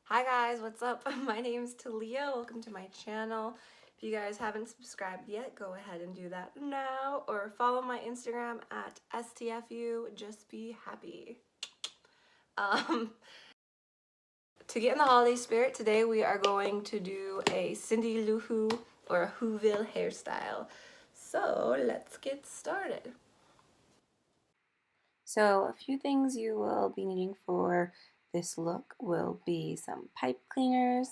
Hi guys, what's up? My name's Talia. Welcome to my channel. If you guys haven't subscribed yet, go ahead and do that now, or follow my Instagram at STFU. Just be happy. Um, to get in the holiday spirit, today we are going to do a Cindy Lou Who or a Whoville hairstyle. So let's get started. So a few things you will be needing for this look will be some pipe cleaners,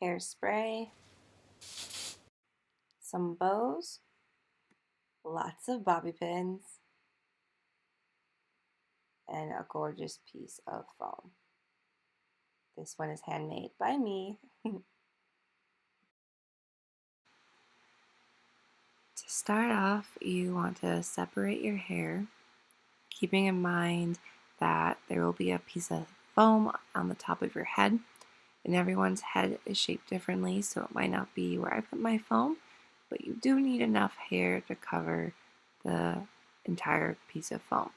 hairspray, some bows, lots of bobby pins, and a gorgeous piece of foam. This one is handmade by me. To start off, you want to separate your hair, keeping in mind that there will be a piece of foam on the top of your head, and everyone's head is shaped differently, so it might not be where I put my foam, but you do need enough hair to cover the entire piece of foam.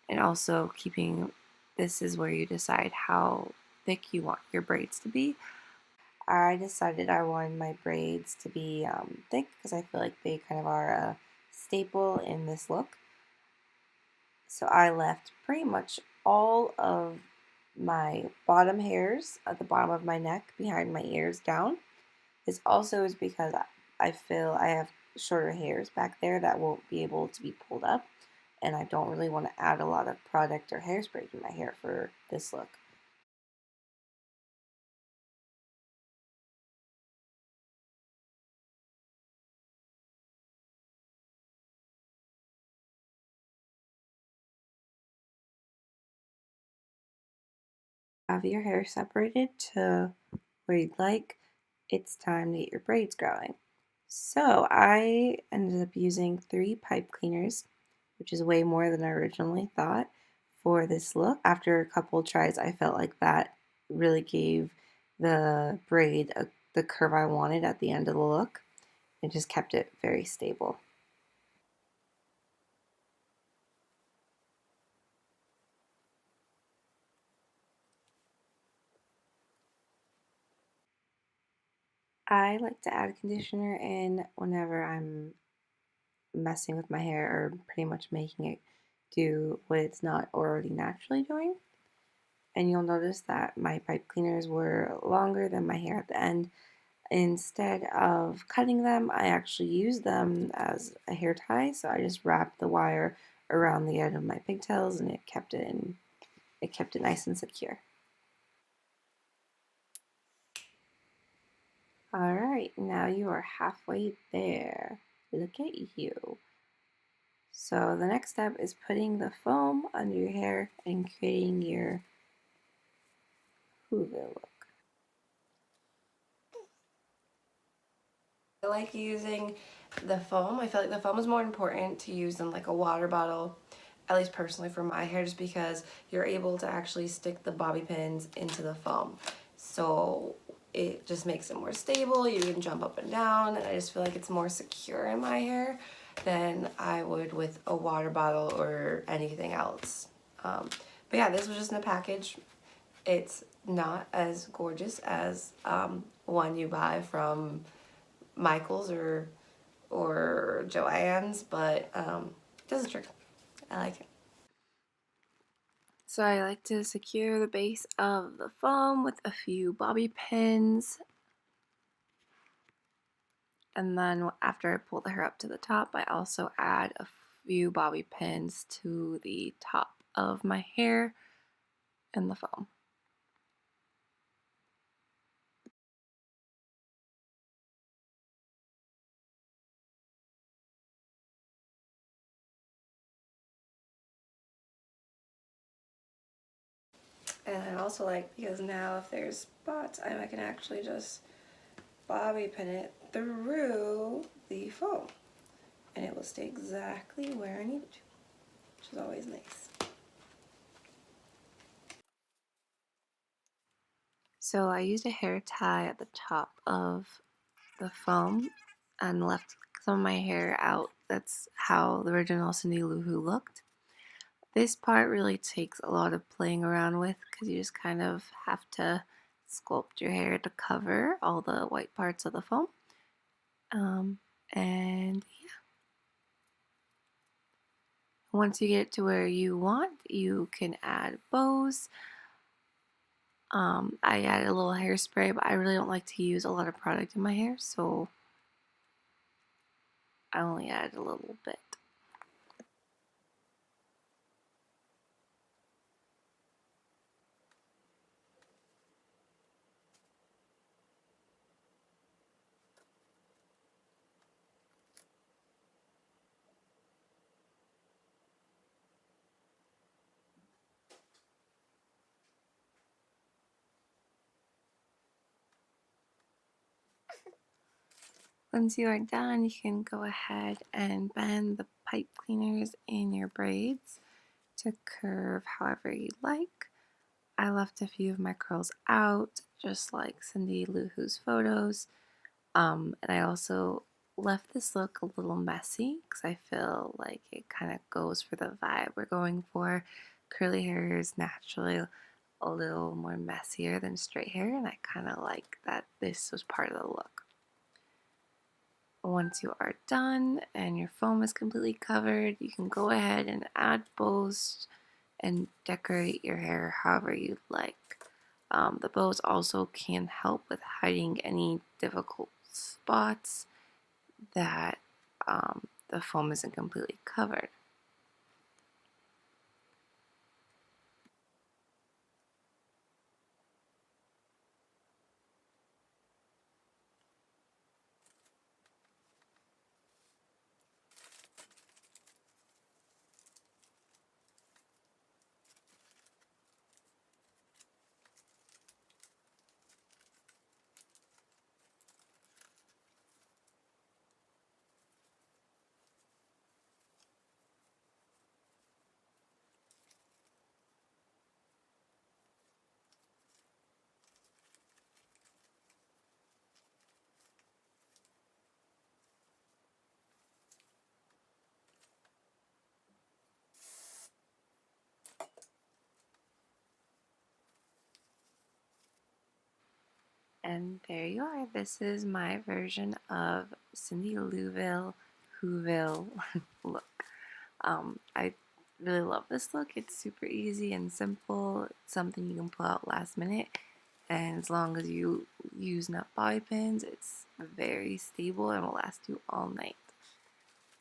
And also keeping, this is where you decide how thick you want your braids to be. I decided I wanted my braids to be thick because I feel like they kind of are a staple in this look. So I left pretty much all of my bottom hairs at the bottom of my neck behind my ears down. This also is because I feel I have shorter hairs back there that won't be able to be pulled up, and I don't really want to add a lot of product or hairspray to my hair for this look. Have your hair separated to where you'd like, it's time to get your braids growing. So I ended up using 3 pipe cleaners, which is way more than I originally thought for this look. After a couple tries, I felt like that really gave the braid the curve I wanted at the end of the look. It just kept it very stable. I like to add conditioner in whenever I'm messing with my hair or pretty much making it do what it's not already naturally doing. And you'll notice that my pipe cleaners were longer than my hair at the end. Instead of cutting them, I actually used them as a hair tie, so I just wrapped the wire around the end of my pigtails and it kept it nice and secure. Alright, now you are halfway there. Look at you. So the next step is putting the foam under your hair and creating your Whoville look. I like using the foam. I feel like the foam is more important to use than like a water bottle, at least personally for my hair, just because you're able to actually stick the bobby pins into the foam. So it just makes it more stable. You can jump up and down, and I just feel like it's more secure in my hair than I would with a water bottle or anything else. But yeah, this was just in a package. It's not as gorgeous as one you buy from Michael's or Joann's, but it does the trick. I like it. So I like to secure the base of the foam with a few bobby pins. And then after I pull the hair up to the top, I also add a few bobby pins to the top of my hair and the foam. And I also like, because now if there's spots, I can actually just bobby pin it through the foam, and it will stay exactly where I need it to, which is always nice. So I used a hair tie at the top of the foam and left some of my hair out. That's how the original Cindy Lou Who looked. This part really takes a lot of playing around with because you just kind of have to sculpt your hair to cover all the white parts of the foam. And yeah, once you get to where you want, you can add bows. I added a little hairspray, but I really don't like to use a lot of product in my hair, so I only added a little bit. Once you are done, you can go ahead and bend the pipe cleaners in your braids to curve however you like. I left a few of my curls out, just like Cindy Lou Who's photos. And I also left this look a little messy because I feel like it kind of goes for the vibe we're going for. Curly hair is naturally a little more messier than straight hair, and I kind of like that this was part of the look. Once you are done and your foam is completely covered, you can go ahead and add bows and decorate your hair however you like. The bows also can help with hiding any difficult spots that the foam isn't completely covered. And there you are. This is my version of Cindy Louville Whoville look. I really love this look. It's super easy and simple. It's something you can pull out last minute. And as long as you use enough bobby pins, it's very stable and will last you all night.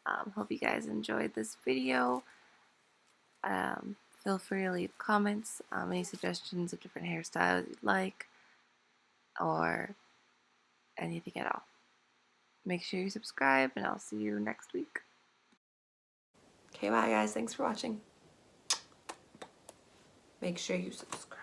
Hope you guys enjoyed this video. Feel free to leave comments, any suggestions of different hairstyles you'd like, or anything at all. Make sure you subscribe, and I'll see you next week. Okay, bye guys. Thanks for watching. Make sure you subscribe.